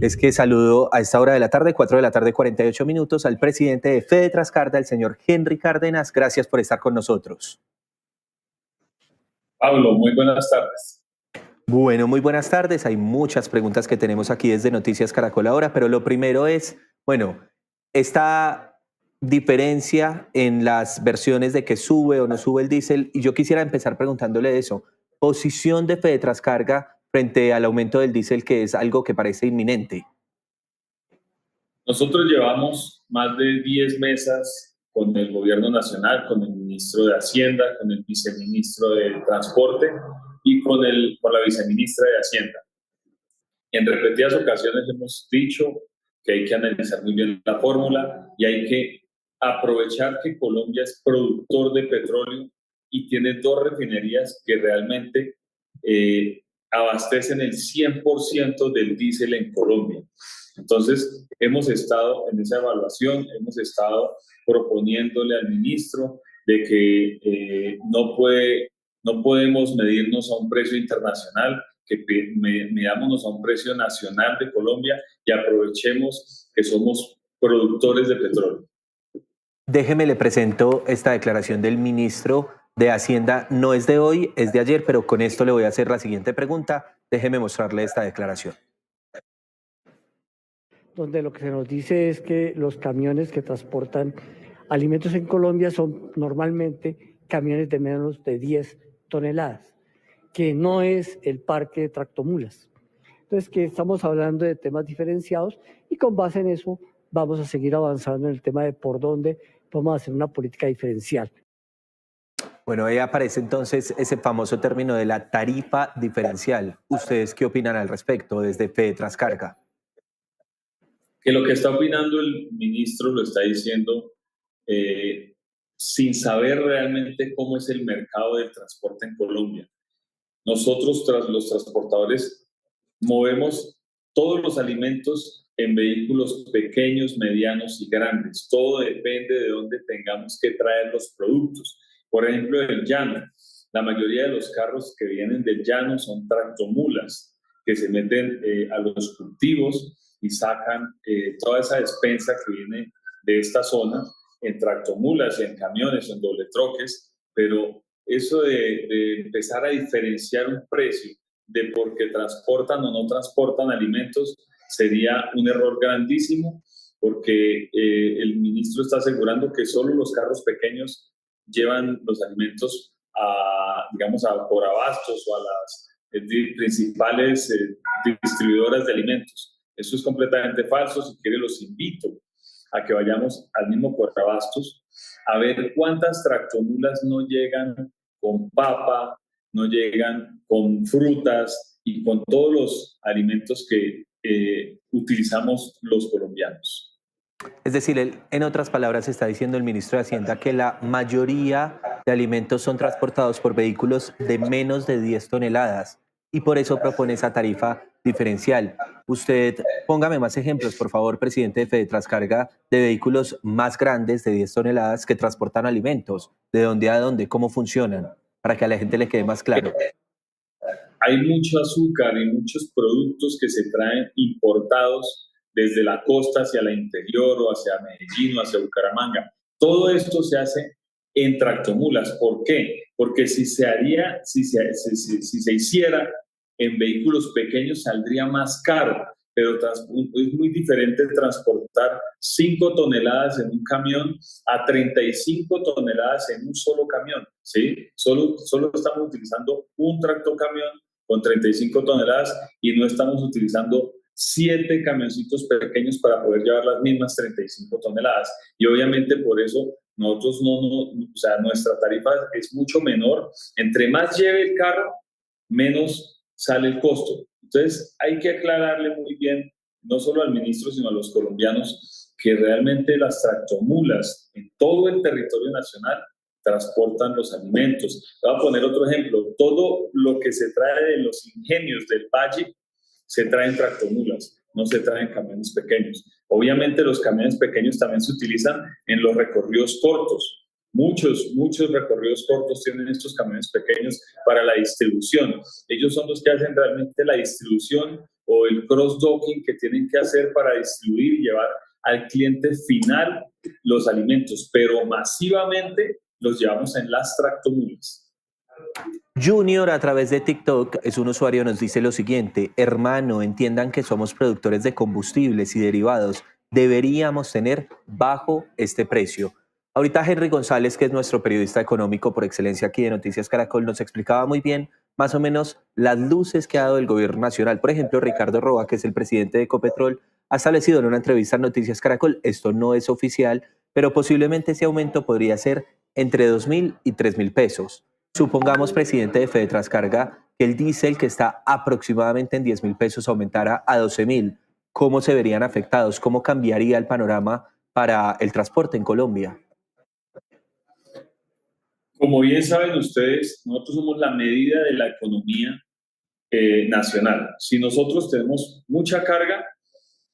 es que saludo a esta hora de la tarde, 4 de la tarde, 48 minutos, al presidente de Fede Trascarga, el señor Henry Cárdenas. Gracias por estar con nosotros. Pablo, muy buenas tardes. Bueno, muy buenas tardes. Hay muchas preguntas que tenemos aquí desde Noticias Caracol ahora, pero lo primero es, bueno, esta diferencia en las versiones de que sube o no sube el diésel, y yo quisiera empezar preguntándole eso. Posición de Fede Trascarga frente al aumento del diésel, que es algo que parece inminente. Nosotros llevamos más de 10 mesas con el gobierno nacional, con el ministro de Hacienda, con el viceministro de Transporte y con la viceministra de Hacienda. En repetidas ocasiones hemos dicho que hay que analizar muy bien la fórmula y hay que aprovechar que Colombia es productor de petróleo y tiene dos refinerías que realmente abastecen el 100% del diésel en Colombia. Entonces, hemos estado en esa evaluación, hemos estado proponiéndole al ministro de que no podemos medirnos a un precio internacional, que midámonos a un precio nacional de Colombia y aprovechemos que somos productores de petróleo. Déjeme, le presento esta declaración del ministro de Hacienda. No es de hoy, es de ayer, pero con esto le voy a hacer la siguiente pregunta. Déjeme mostrarle esta declaración. Donde lo que se nos dice es que los camiones que transportan alimentos en Colombia son normalmente camiones de menos de 10 toneladas, que no es el parque de tractomulas. Entonces, que estamos hablando de temas diferenciados y con base en eso vamos a seguir avanzando en el tema de por dónde vamos a hacer una política diferencial. Bueno, ahí aparece entonces ese famoso término de la tarifa diferencial. ¿Ustedes qué opinan al respecto desde Fede Trascarga? Que lo que está opinando el ministro lo está diciendo sin saber realmente cómo es el mercado del transporte en Colombia. Nosotros, los transportadores, movemos todos los alimentos en vehículos pequeños, medianos y grandes. Todo depende de dónde tengamos que traer los productos. Por ejemplo, del llano. La mayoría de los carros que vienen del llano son tractomulas, que se meten a los cultivos y sacan toda esa despensa que viene de esta zona en tractomulas, en camiones, en doble troques, pero eso de empezar a diferenciar un precio de por qué transportan o no transportan alimentos sería un error grandísimo, porque el ministro está asegurando que solo los carros pequeños llevan los alimentos por abastos o a las principales distribuidoras de alimentos. Eso es completamente falso. Si quiere, los invito a que vayamos al mismo Corrabastos a ver cuántas tractomulas no llegan con papa, no llegan con frutas y con todos los alimentos que utilizamos los colombianos. Es decir, en otras palabras, está diciendo el ministro de Hacienda que la mayoría de alimentos son transportados por vehículos de menos de 10 toneladas y por eso propone esa tarifa diferencial. Usted, póngame más ejemplos, por favor, presidente de Fede Trascarga, de vehículos más grandes de 10 toneladas que transportan alimentos. ¿De dónde a dónde? ¿Cómo funcionan? Para que a la gente le quede más claro. Hay mucho azúcar y muchos productos que se traen importados desde la costa hacia la interior o hacia Medellín o hacia Bucaramanga. Todo esto se hace en tractomulas. ¿Por qué? Porque si se hiciera en vehículos pequeños saldría más caro, pero es muy diferente transportar 5 toneladas en un camión a 35 toneladas en un solo camión, ¿sí? Solo estamos utilizando un tractocamión con 35 toneladas y no estamos utilizando 7 camioncitos pequeños para poder llevar las mismas 35 toneladas. Y obviamente por eso nosotros nuestra tarifa es mucho menor. Entre más lleve el carro, menos sale el costo. Entonces hay que aclararle muy bien, no solo al ministro, sino a los colombianos, que realmente las tractomulas en todo el territorio nacional transportan los alimentos. Voy a poner otro ejemplo. Todo lo que se trae de los ingenios del Valle se trae en tractomulas, no se traen camiones pequeños. Obviamente los camiones pequeños también se utilizan en los recorridos cortos. Muchos recorridos cortos tienen estos camiones pequeños para la distribución. Ellos son los que hacen realmente la distribución o el cross-docking que tienen que hacer para distribuir y llevar al cliente final los alimentos, pero masivamente los llevamos en las tractomulas. Junior a través de TikTok es un usuario, nos dice lo siguiente: hermano, entiendan que somos productores de combustibles y derivados, deberíamos tener bajo este precio. Ahorita Henry González, que es nuestro periodista económico por excelencia aquí de Noticias Caracol, nos explicaba muy bien más o menos las luces que ha dado el gobierno nacional. Por ejemplo, Ricardo Roa, que es el presidente de Ecopetrol, ha establecido en una entrevista en Noticias Caracol, esto no es oficial, pero posiblemente ese aumento podría ser entre 2.000 y 3.000 pesos. Supongamos, presidente de Fede Trascarga, que el diésel que está aproximadamente en 10.000 pesos aumentara a 12.000. ¿Cómo se verían afectados? ¿Cómo cambiaría el panorama para el transporte en Colombia? Como bien saben ustedes, nosotros somos la medida de la economía nacional. Si nosotros tenemos mucha carga,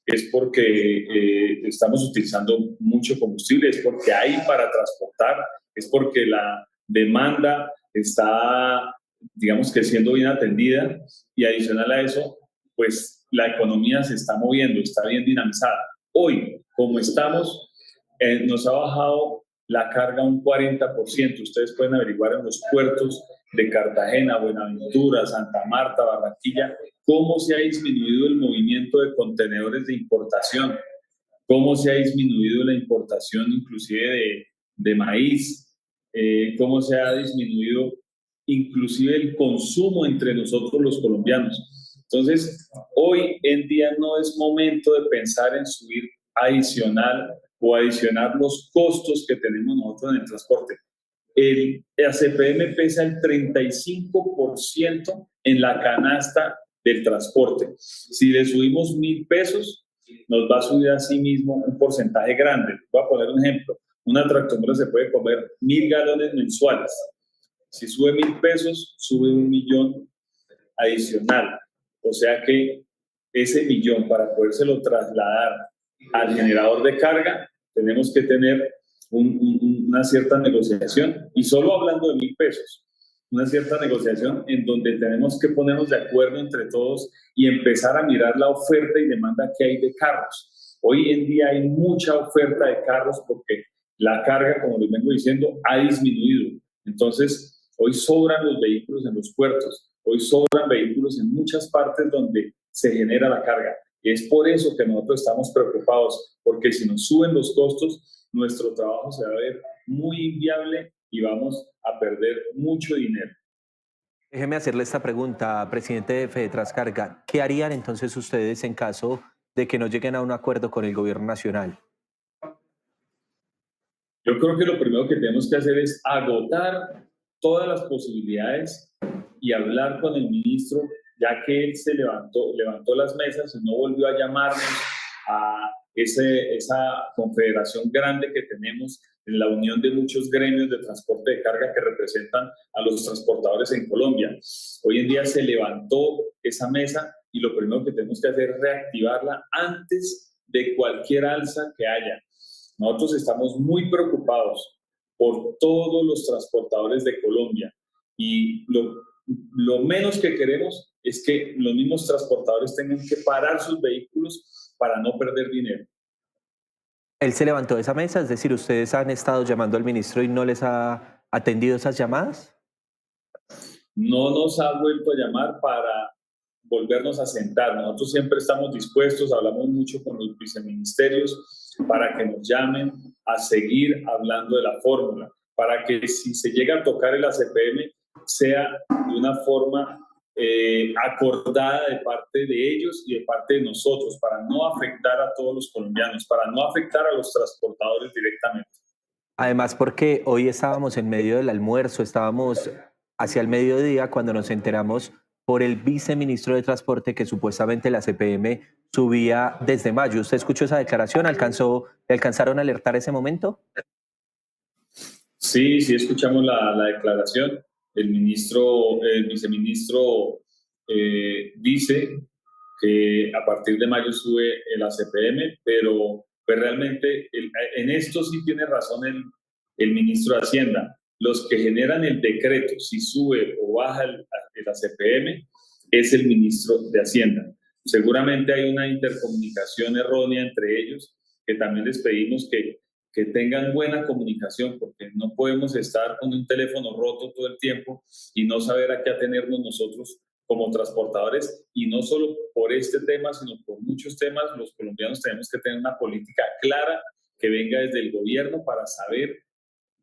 es porque estamos utilizando mucho combustible, es porque hay para transportar, es porque la demanda está, digamos que siendo bien atendida, y adicional a eso, pues la economía se está moviendo, está bien dinamizada. Hoy, como estamos, nos ha bajado la carga un 40%. Ustedes pueden averiguar en los puertos de Cartagena, Buenaventura, Santa Marta, Barranquilla, cómo se ha disminuido el movimiento de contenedores de importación, cómo se ha disminuido la importación inclusive de maíz, cómo se ha disminuido inclusive el consumo entre nosotros los colombianos. Entonces, hoy en día no es momento de pensar en subir adicional o adicionar los costos que tenemos nosotros en el transporte. El ACPM pesa el 35% en la canasta del transporte. Si le subimos 1.000 pesos, nos va a subir a sí mismo un porcentaje grande. Voy a poner un ejemplo. Una tractomula se puede comer 1.000 galones mensuales. Si sube 1.000 pesos, sube 1.000.000 adicional. O sea que ese millón, para podérselo trasladar al generador de carga, tenemos que tener una cierta negociación, y solo hablando de 1.000 pesos, una cierta negociación en donde tenemos que ponernos de acuerdo entre todos y empezar a mirar la oferta y demanda que hay de carros. Hoy en día hay mucha oferta de carros porque la carga, como les vengo diciendo, ha disminuido. Entonces, hoy sobran los vehículos en los puertos, hoy sobran vehículos en muchas partes donde se genera la carga. Y es por eso que nosotros estamos preocupados, porque si nos suben los costos, nuestro trabajo se va a ver muy inviable y vamos a perder mucho dinero. Déjeme hacerle esta pregunta, presidente de Fede Trascarga. ¿Qué harían entonces ustedes en caso de que no lleguen a un acuerdo con el gobierno nacional? Yo creo que lo primero que tenemos que hacer es agotar todas las posibilidades y hablar con el ministro, ya que él se levantó las mesas y no volvió a llamarnos a esa confederación grande que tenemos en la unión de muchos gremios de transporte de carga que representan a los transportadores en Colombia. Hoy en día se levantó esa mesa y lo primero que tenemos que hacer es reactivarla antes de cualquier alza que haya. Nosotros estamos muy preocupados por todos los transportadores de Colombia, y lo menos que queremos es que los mismos transportadores tengan que parar sus vehículos para no perder dinero. ¿Él se levantó de esa mesa? Es decir, ¿ustedes han estado llamando al ministro y no les ha atendido esas llamadas? No nos ha vuelto a llamar para volvernos a sentar. Nosotros siempre estamos dispuestos, hablamos mucho con los viceministerios para que nos llamen a seguir hablando de la fórmula, para que si se llega a tocar el ACPM sea de una forma acordada de parte de ellos y de parte de nosotros, para no afectar a todos los colombianos, para no afectar a los transportadores directamente. Además, porque hoy estábamos en medio del almuerzo, estábamos hacia el mediodía cuando nos enteramos por el viceministro de Transporte que supuestamente la CPM subía desde mayo. ¿Usted escuchó esa declaración? ¿Alcanzaron a alertar ese momento? Sí, sí escuchamos la declaración. El viceministro dice que a partir de mayo sube el ACPM, pero pues realmente en esto sí tiene razón el ministro de Hacienda. Los que generan el decreto, si sube o baja el ACPM, es el ministro de Hacienda. seguramente hay una intercomunicación errónea entre ellos, que también les pedimos que tengan buena comunicación, porque no podemos estar con un teléfono roto todo el tiempo y no saber a qué atenernos nosotros como transportadores, y no solo por este tema, sino por muchos temas. Los colombianos tenemos que tener una política clara que venga desde el gobierno para saber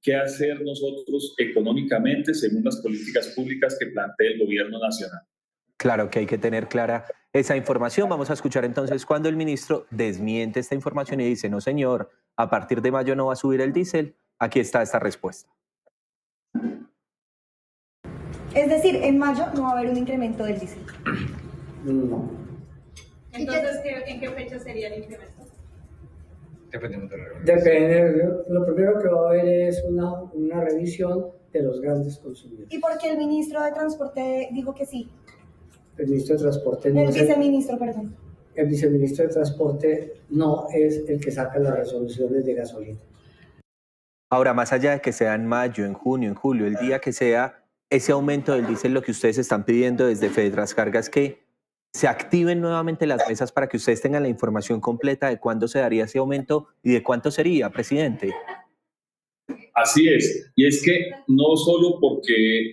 qué hacer nosotros económicamente según las políticas públicas que plantee el gobierno nacional. Claro que hay que tener clara esa información. Vamos a escuchar entonces cuando el ministro desmiente esta información y dice, no señor, a partir de mayo no va a subir el diésel. Aquí está esta respuesta. Es decir, en mayo no va a haber un incremento del diésel. No. Entonces, ¿en qué fecha sería el incremento? Depende, lo primero que va a haber es una revisión de los grandes consumidores. ¿Y por qué el ministro de Transporte dijo que sí? El ministro de Transporte no El es viceministro, perdón. el viceministro de Transporte no es el que saca las resoluciones de gasolina. Ahora, más allá de que sea en mayo, en junio, en julio, el día que sea, ese aumento del diésel, lo que ustedes están pidiendo desde Fedetrascarga es que se activen nuevamente las mesas para que ustedes tengan la información completa de cuándo se daría ese aumento y de cuánto sería, presidente. Así es, y es que no solo porque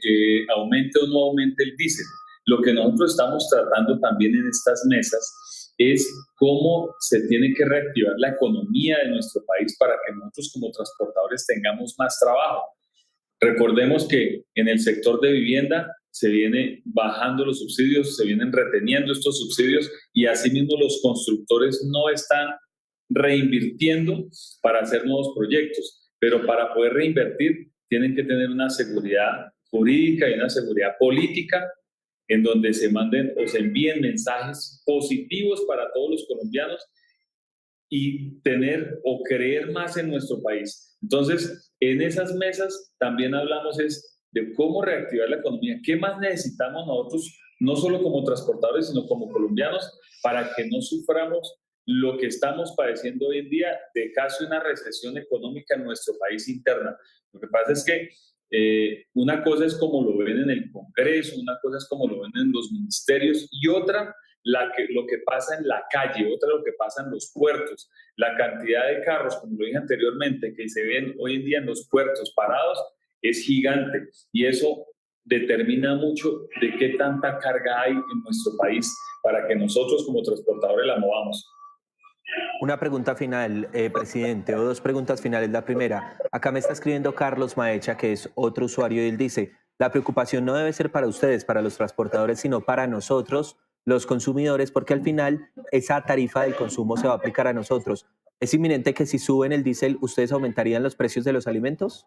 aumente o no aumente el diésel, lo que nosotros estamos tratando también en estas mesas es cómo se tiene que reactivar la economía de nuestro país para que nosotros como transportadores tengamos más trabajo. Recordemos que en el sector de vivienda se viene bajando los subsidios, se vienen reteniendo estos subsidios, y asimismo los constructores no están reinvirtiendo para hacer nuevos proyectos, pero para poder reinvertir tienen que tener una seguridad jurídica y una seguridad política en donde se manden o se envíen mensajes positivos para todos los colombianos y tener o creer más en nuestro país. Entonces, en esas mesas también hablamos es de cómo reactivar la economía, qué más necesitamos nosotros, no solo como transportadores, sino como colombianos, para que no suframos lo que estamos padeciendo hoy en día de casi una recesión económica en nuestro país interna. Lo que pasa es que una cosa es como lo ven en el Congreso, una cosa es como lo ven en los ministerios, y otra lo que pasa en la calle, otra lo que pasa en los puertos. La cantidad de carros, como lo dije anteriormente, que se ven hoy en día en los puertos parados es gigante, y eso determina mucho de qué tanta carga hay en nuestro país para que nosotros como transportadores la movamos. Una pregunta final, presidente, o dos preguntas finales. La primera, acá me está escribiendo Carlos Maecha, que es otro usuario, y él dice, la preocupación no debe ser para ustedes, para los transportadores, sino para nosotros, los consumidores, porque al final esa tarifa del consumo se va a aplicar a nosotros. ¿Es inminente que si suben el diésel, ustedes aumentarían los precios de los alimentos?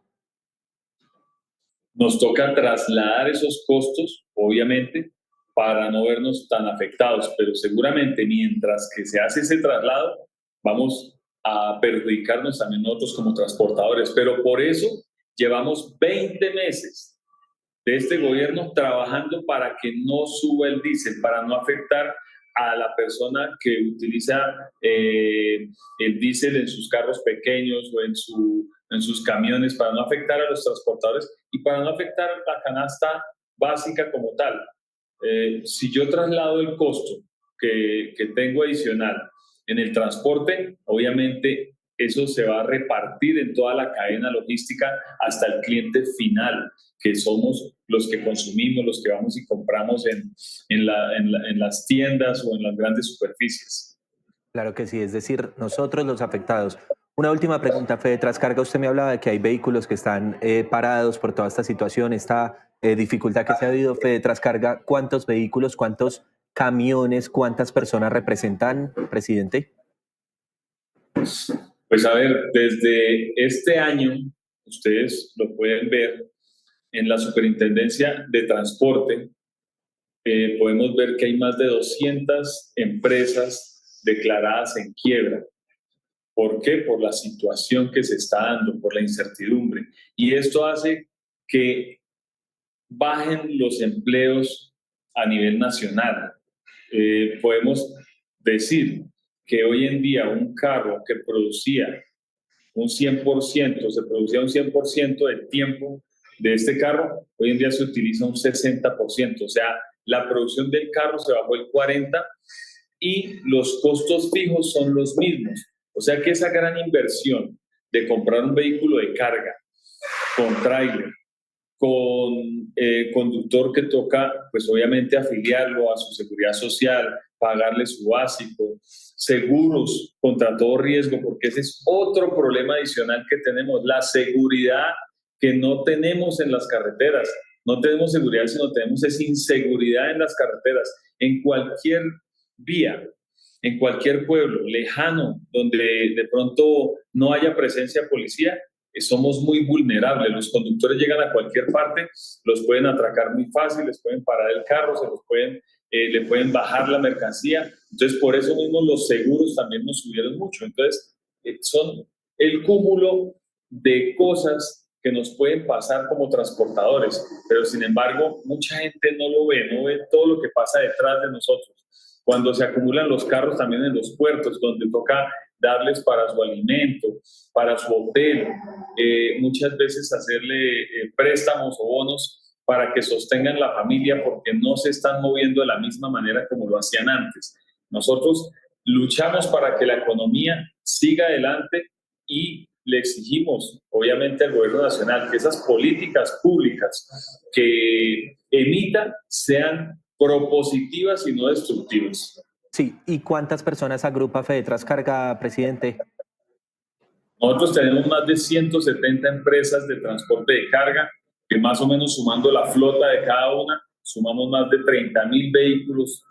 Nos toca trasladar esos costos, obviamente, para no vernos tan afectados, pero seguramente mientras que se hace ese traslado, vamos a perjudicarnos también nosotros como transportadores. Pero por eso llevamos 20 meses de este gobierno trabajando para que no suba el diésel, para no afectar a la persona que utiliza el diésel en sus carros pequeños o en sus camiones, para no afectar a los transportadores y para no afectar a la canasta básica como tal. Si yo traslado el costo que tengo adicional en el transporte, obviamente eso se va a repartir en toda la cadena logística hasta el cliente final, que somos los que consumimos, los que vamos y compramos en las tiendas o en las grandes superficies. Claro que sí, es decir, nosotros los afectados. Una última pregunta, Fedetrascarga. Usted me hablaba de que hay vehículos que están parados por toda esta situación, esta dificultad que se ha habido. Fedetrascarga, ¿cuántos vehículos, cuántos camiones, cuántas personas representan, presidente? Pues a ver, desde este año, ustedes lo pueden ver en la Superintendencia de Transporte, podemos ver que hay más de 200 empresas declaradas en quiebra. ¿Por qué? Por la situación que se está dando, por la incertidumbre. Y esto hace que bajen los empleos a nivel nacional. Podemos decir que hoy en día un carro que producía un 100%, se producía un 100% del tiempo de este carro, hoy en día se utiliza un 60%. O sea, la producción del carro se bajó el 40%, y los costos fijos son los mismos. O sea que esa gran inversión de comprar un vehículo de carga con tráiler, con conductor que toca, pues obviamente afiliarlo a su seguridad social, pagarle su básico, seguros contra todo riesgo, porque ese es otro problema adicional que tenemos, la seguridad que no tenemos en las carreteras. No tenemos seguridad, sino tenemos esa inseguridad en las carreteras, en cualquier vía, en cualquier pueblo lejano, donde de pronto no haya presencia policial, somos muy vulnerables. Los conductores llegan a cualquier parte, los pueden atracar muy fácil, les pueden parar el carro, le pueden bajar la mercancía. Entonces, por eso mismo los seguros también nos subieron mucho. Entonces, son el cúmulo de cosas que nos pueden pasar como transportadores, pero sin embargo, mucha gente no ve todo lo que pasa detrás de nosotros. Cuando se acumulan los carros también en los puertos, donde toca darles para su alimento, para su hotel, muchas veces hacerle préstamos o bonos para que sostengan la familia porque no se están moviendo de la misma manera como lo hacían antes. Nosotros luchamos para que la economía siga adelante y le exigimos, obviamente, al gobierno nacional que esas políticas públicas que emita sean propositivas y no destructivas. Sí, ¿y cuántas personas agrupa FedeTranscarga, presidente? Nosotros tenemos más de 170 empresas de transporte de carga, que más o menos sumando la flota de cada una, sumamos más de 30.000 vehículos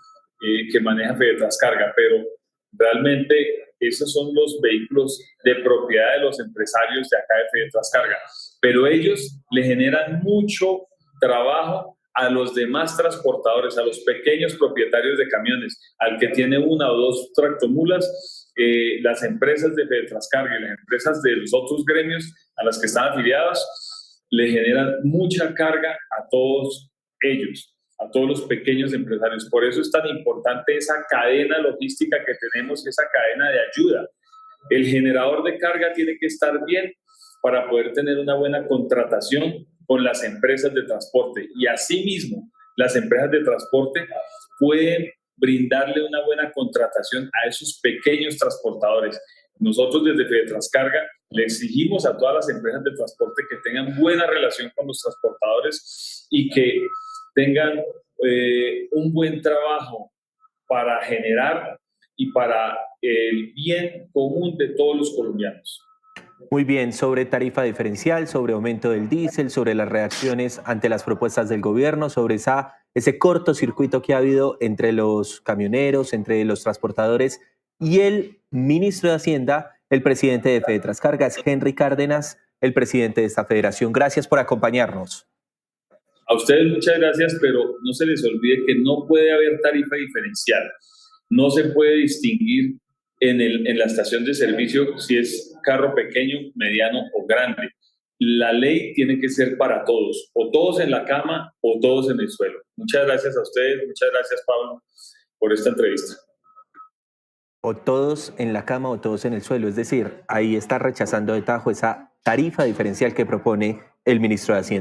que maneja FedeTranscarga, pero realmente esos son los vehículos de propiedad de los empresarios de acá de FedeTranscarga, pero ellos le generan mucho trabajo a los demás transportadores, a los pequeños propietarios de camiones, al que tiene una o dos tractomulas, las empresas de FedeTranscarga y las empresas de los otros gremios a las que están afiliados, le generan mucha carga a todos ellos, a todos los pequeños empresarios. Por eso es tan importante esa cadena logística que tenemos, esa cadena de ayuda. El generador de carga tiene que estar bien para poder tener una buena contratación con las empresas de transporte, y asimismo las empresas de transporte pueden brindarle una buena contratación a esos pequeños transportadores. Nosotros desde FedeTranscarga le exigimos a todas las empresas de transporte que tengan buena relación con los transportadores y que tengan un buen trabajo para generar y para el bien común de todos los colombianos. Muy bien, sobre tarifa diferencial, sobre aumento del diésel, sobre las reacciones ante las propuestas del gobierno, sobre ese cortocircuito que ha habido entre los camioneros, entre los transportadores y el ministro de Hacienda, el presidente de FedeTranscarga, es Henry Cárdenas, el presidente de esta federación. Gracias por acompañarnos. A ustedes muchas gracias, pero no se les olvide que no puede haber tarifa diferencial. No se puede distinguir en la estación de servicio si es carro pequeño, mediano o grande. La ley tiene que ser para todos, o todos en la cama o todos en el suelo. Muchas gracias a ustedes, muchas gracias Pablo por esta entrevista. O todos en la cama o todos en el suelo, es decir, ahí está rechazando de tajo esa tarifa diferencial que propone el ministro de Hacienda.